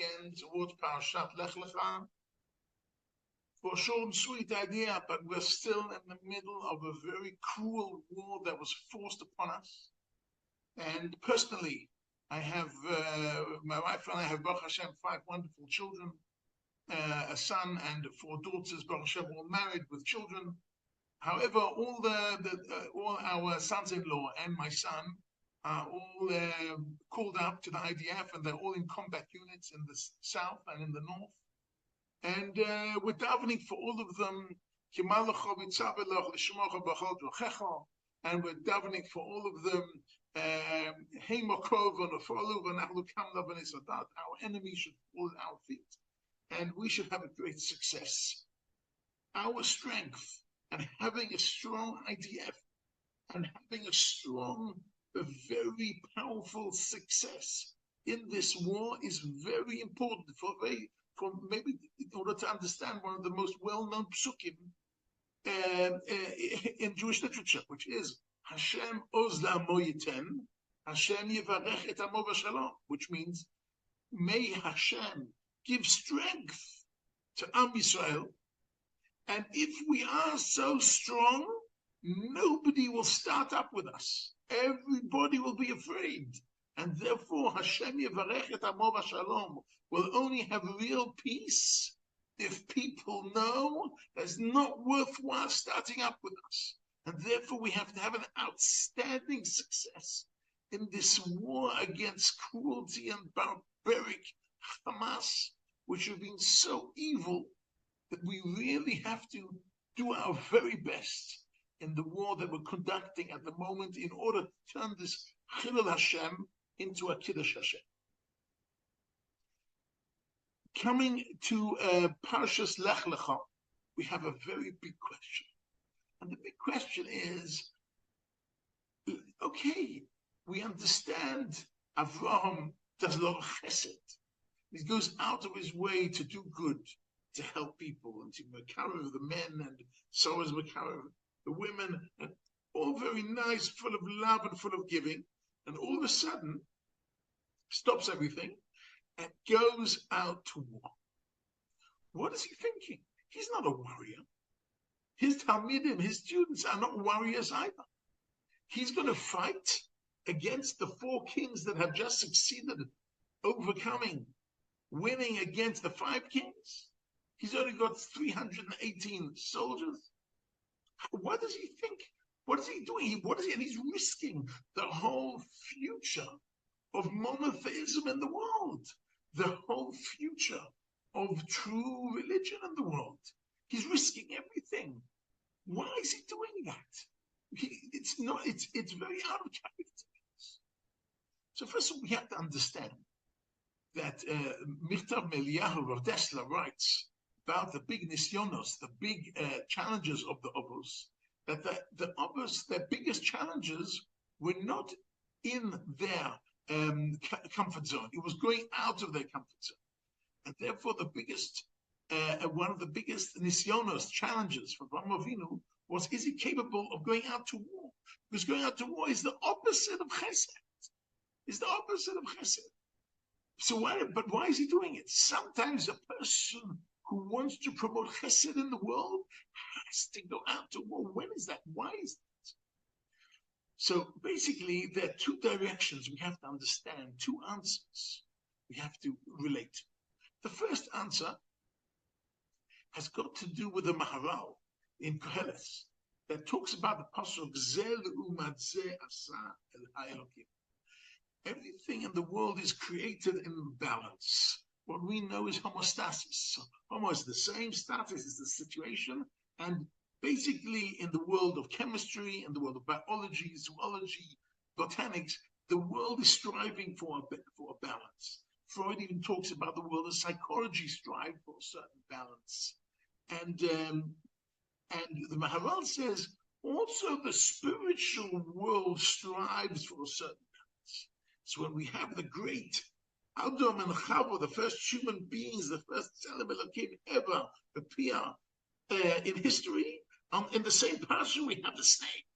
again towards Parashat Lech Lecha. For a short and sweet idea, but we're still in the middle of a very cruel war that was forced upon us. And personally, I have, my wife and I have, Baruch Hashem, 5 wonderful children, a son and 4 daughters, Baruch Hashem, all married with children. However, all our sons-in-law and my son are all called up to the IDF, and they're all in combat units in the south and in the north. And we're davening for all of them, and we're davening for all of them. Our enemies should fall at our feet, and we should have a great success. Our strength and having a strong IDF and having a very powerful success in this war is very important for maybe in order to understand one of the most well-known psukim in Jewish literature, which is Hashem oz la'amo yiten, Hashem yivarech et amo v'shalom, which means may Hashem give strength to Am Yisrael, and if we are so strong, nobody will start up with us. Everybody will be afraid, and therefore Hashem yivarech et amo v'shalom will only have real peace if people know that it's not worthwhile starting up with us. And therefore we have to have an outstanding success in this war against cruelty and barbaric Hamas, which have been so evil that we really have to do our very best in the war that we're conducting at the moment in order to turn this Chilul Hashem into a Kiddush Hashem. Coming to Parashas Lech Lecha, we have a very big question. And the big question is, okay, we understand Avraham does a lot of chesed. He goes out of his way to do good, to help people, and to mekarev the men, and so is mekarev the women, and all very nice, full of love and full of giving. And all of a sudden, stops everything and goes out to war. What is he thinking? He's not a warrior. His Talmidim, his students, are not warriors either. He's going to fight against the 4 kings that have just succeeded overcoming, winning against the 5 kings. He's only got 318 soldiers. What does he think? What is he doing? And he's risking the whole future of monotheism in the world, the whole future of true religion in the world. He's risking everything. Why is he doing that? It's very out of character. So first of all, we have to understand that Mirtav Meliyahu Rav Dessler writes about the big nisyonos, the big challenges of the Avos, that the Avos, their biggest challenges were not in their comfort zone. It was going out of their comfort zone. And therefore the biggest, one of the biggest nisyonos, challenges for Avraham Avinu was, is he capable of going out to war? Because going out to war is the opposite of chesed. It's the opposite of chesed. So why is he doing it? Sometimes a person who wants to promote chesed in the world has to go out to war. When is that? Why is that? So basically, there are 2 directions we have to understand, 2 answers we have to relate. The first answer has got to do with the Maharal in Koheles that talks about the pasuk Zeh le'umat zeh asa el ha'elokim. Everything in the world is created in balance. What we know is homostasis. Homo is the same, status is the situation, and basically in the world of chemistry, in the world of biology, zoology, botanics, the world is striving for a balance. Freud even talks about the world of psychology strive for a certain balance. And the Maharal says also the spiritual world strives for a certain balance. So when we have the great Adam and Chava, the first human beings, the first Tzelem Elokim ever appear in history, in the same passion we have the snake.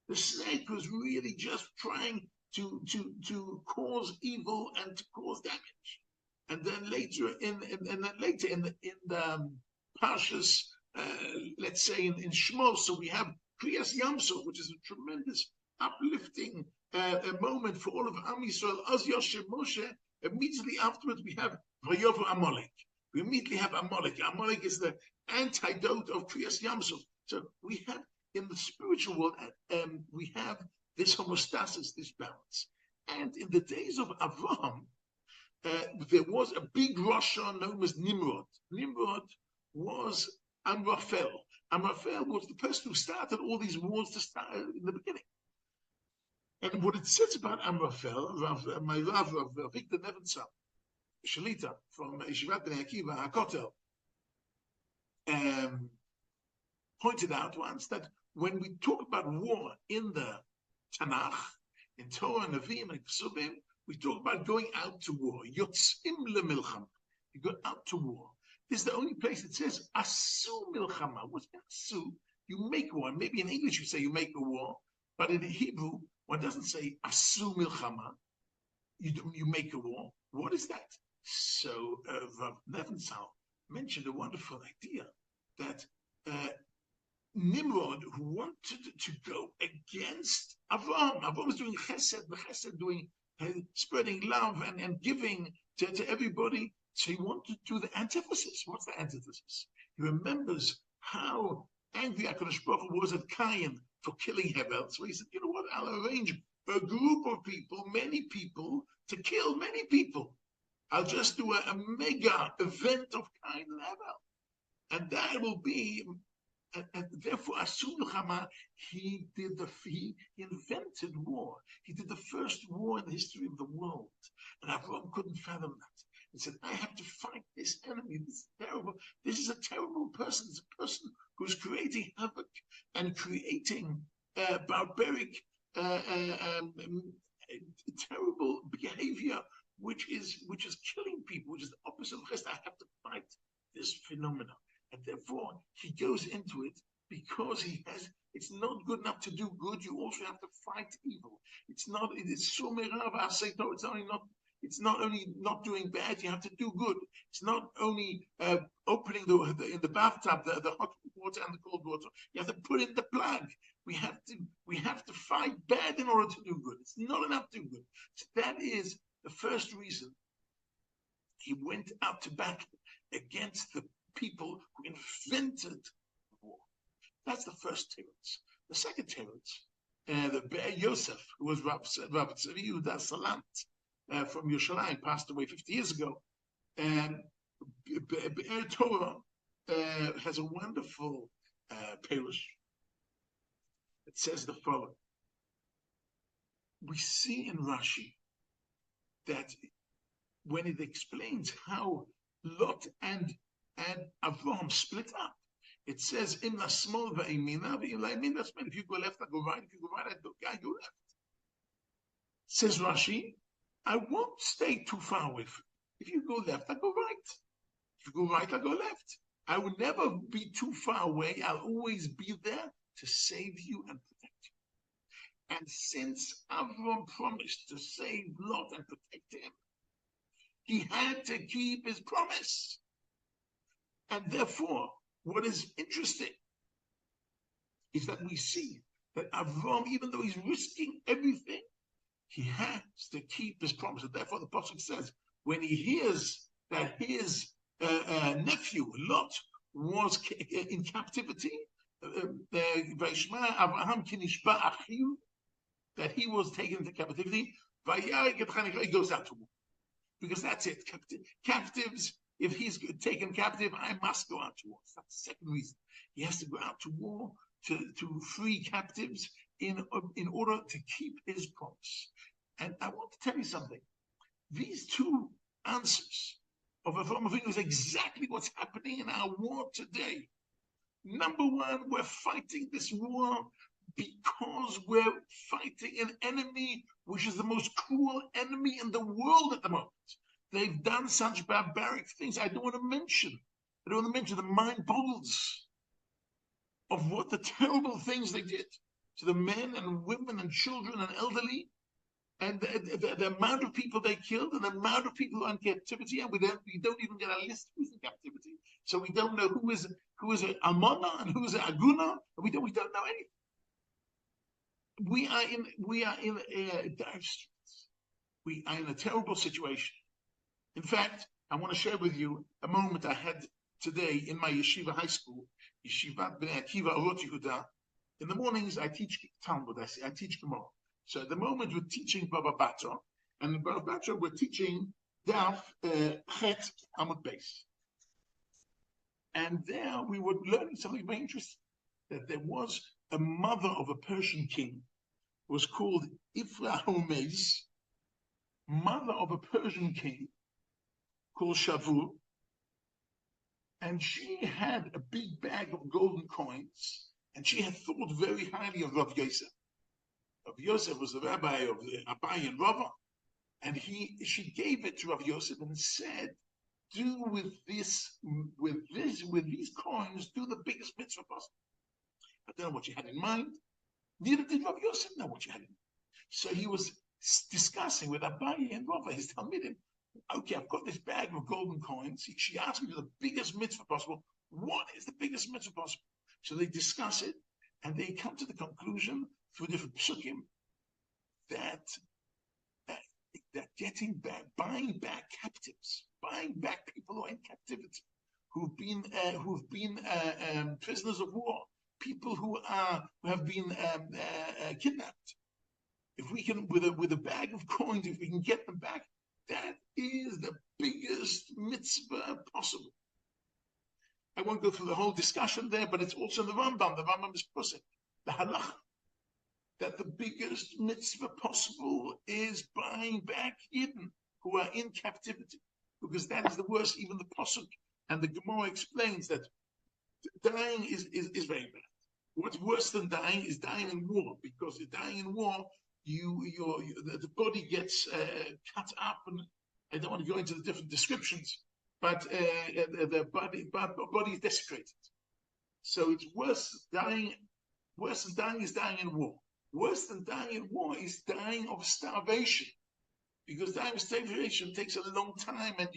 The snake was really just trying to cause evil and to cause damage. and then later in the Parshas, let's say in Shmos, so we have Kriyas Yamsuf, which is a tremendous uplifting a moment for all of Am Yisrael. Az Yoshem Moshe. Immediately afterwards, we have Vayovu Amalek. We immediately have Amalek. Amalek is the antidote of Kriyas Yamsuf. So we have in the spiritual world, we have this homeostasis, this balance. And in the days of Avraham, there was a big Rasha known as Nimrod. Nimrod was Amraphel. Amraphel was the person who started all these wars to start in the beginning. And what it says about Amraphel, my Rav, Victor Nevenson, Shalita from Yeshivat Bnei Akiva, HaKotel, pointed out once that when we talk about war in the Tanakh, in Torah, Nevi'im, and Ksubim, we talk about going out to war. Yotzim le'milchama. You go out to war. This is the only place it says asu milchama. What's asu? You make war. Maybe in English you say you make a war, but in Hebrew one doesn't say asu milchama. You make a war. What is that? So Rav Nevenzahl mentioned a wonderful idea that Nimrod, who wanted to go against Avraham. Avraham was doing chesed, the chesed doing spreading love and giving to everybody. So he wanted to do the antithesis. What's the antithesis? He remembers how angry HaKadosh Baruch Hu was at Cain for killing Hevel. So he said, you know what, I'll arrange a group of people, many people, to kill many people. I'll just do a mega event of Cain and Hevel. And that will be, and therefore, Asur Milchama, he invented war. He did the first war in the history of the world. And Avraham couldn't fathom that. He said, I have to fight this enemy. This is terrible. This is a terrible person. It's a person who's creating havoc and creating barbaric, terrible behavior, which is killing people, which is the opposite of chesed. I have to fight this phenomenon. And therefore, he goes into it because it's not good enough to do good. You also have to fight evil. It's not only not doing bad, you have to do good. It's not only opening in the bathtub, the hot water and the cold water. You have to put in the plug. We have to fight bad in order to do good. It's not enough to do good. So that is the first reason he went out to battle against the people who invented war. That's the first Teretz. The second Teretz, the Be'er Yosef, who was Rav Tzvi Yehuda Salant from Yerushalayim, passed away 50 years ago. Be'er Torah has a wonderful Perush. It says the following. We see in Rashi that when it explains how Lot and Avraham split up, it says, Imna small va'imina, if you go left, I go right. If you go right, I go left. Says Rashi, I won't stay too far away from you. If you go left, I go right. If you go right, I go left. I will never be too far away. I'll always be there to save you and protect you. And since Avraham promised to save Lot and protect him, he had to keep his promise. And therefore, what is interesting is that we see that Avraham, even though he's risking everything, he has to keep his promise. And therefore, the Pasuk says, when he hears that his nephew, Lot, was in captivity, that he was taken into captivity, he goes out to war. Because that's it. Captives, if he's taken captive, I must go out to war. That's the second reason. He has to go out to war to free captives in order to keep his promise. And I want to tell you something. These two answers of Avraham Avinu is exactly what's happening in our war today. Number one, we're fighting this war because we're fighting an enemy which is the most cruel enemy in the world at the moment. They've done such barbaric things. I don't want to mention the mind boggles of what the terrible things they did to the men and women and children and elderly. and the amount of people they killed, and the amount of people who are in captivity, and we don't even get a list of who's in captivity. So we don't know who is an Amona and who is an Aguna. We don't know anything. We are in dire straits. We are in a terrible situation. In fact, I want to share with you a moment I had today in my yeshiva high school, Yeshiva Bnei Akiva Orot Yehuda. In the mornings, I teach Talmud, I teach Gemara. So at the moment, we're teaching Baba Batra, and in Baba Batra, we're teaching Daf Chet Amud Beis. And there we were learning something very interesting, that there was a mother of a Persian king, who was called Avraham, mother of a Persian king called Shavu, and she had a big bag of golden coins, and she had thought very highly of Rav Yosef. Rav Yosef was the rabbi of Abai and Rava, and she gave it to Rav Yosef and said, "Do with these coins, do the biggest mitzvah possible." I don't know what she had in mind. Neither did Rav Yosef know what she had in mind. So he was discussing with Abai and Rava, his Talmidim. Okay, I've got this bag of golden coins. She asked me for the biggest mitzvah possible. What is the biggest mitzvah possible? So they discuss it, and they come to the conclusion through different psukim that getting back, buying back captives, buying back people who are in captivity, who've been prisoners of war, people who have been kidnapped. If we can, with a bag of coins, if we can get them back, that is the biggest mitzvah possible. I won't go through the whole discussion there, but it's also in the Rambam. The Rambam is pushing the halacha that the biggest mitzvah possible is buying back Yidden who are in captivity, because that is the worst. Even the pasuk and the Gemara explains that dying is very bad. What's worse than dying is dying in war, because dying in war, the body gets cut up, and I don't want to go into the different descriptions, but the body is desecrated. So it's worse than dying is dying in war. Worse than dying in war is dying of starvation, because dying of starvation takes a long time, and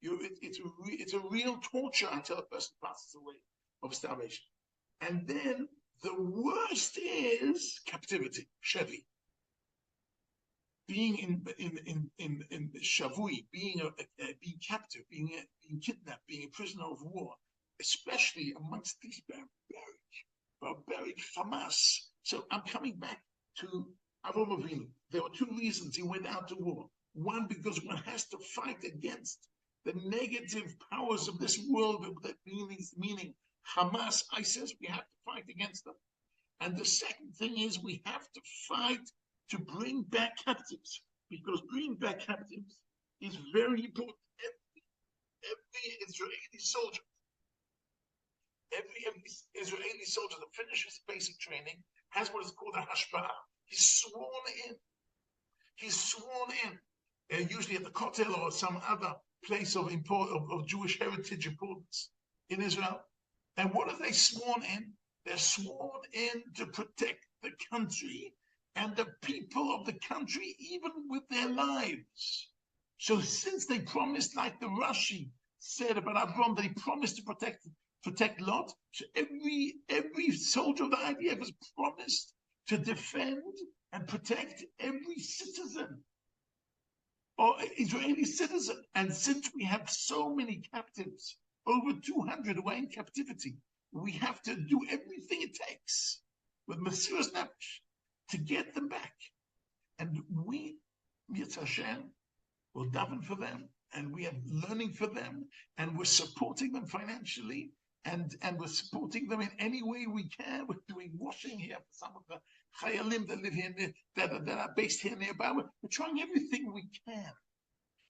it's a real torture until a person passes away of starvation. And then the worst is captivity, shevi. Being in shavui, being captive, being kidnapped, being a prisoner of war, especially amongst these barbaric Hamas. So I'm coming back to Avraham Avinu. There were two reasons he went out to war. One, because one has to fight against the negative powers of this world, that meaning Hamas, ISIS. We have to fight against them. And the second thing is we have to fight to bring back captives, because bringing back captives is very important. Every Israeli soldier that finishes basic training has what is called a hashbah. He's sworn in, usually at the Kotel or some other place of Jewish heritage importance in Israel. And what are they sworn in? They're sworn in to protect the country and the people of the country, even with their lives. So since they promised, like the Rashi said about Avraham, they promised to protect Lot, so every soldier of the IDF has promised to defend and protect every citizen or Israeli citizen. And since we have so many captives, over 200 who are in captivity, we have to do everything it takes with Mesiras Nefesh to get them back. And we, Yitz Hashem, will daven for them, and we are learning for them, and we're supporting them financially, and we're supporting them in any way we can. We're doing washing here for some of the Chayalim that live here, that are based here nearby. We're trying everything we can.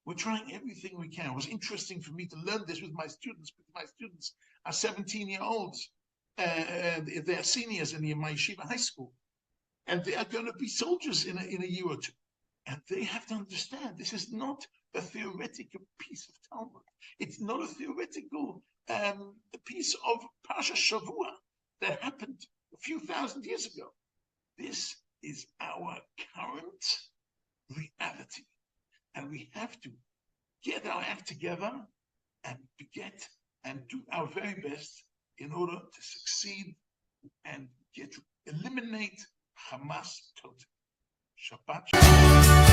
We're trying everything we can. It was interesting for me to learn this with my students, because my students are 17-year-olds. They're seniors in my yeshiva high school. And they are going to be soldiers in a year or two. And they have to understand this is not a theoretical piece of Talmud. It's not a theoretical piece of Parsha Shavua that happened a few thousand years ago. This is our current And we have to get our act together and do our very best in order to succeed and eliminate Hamas totally. Shabbat Shalom.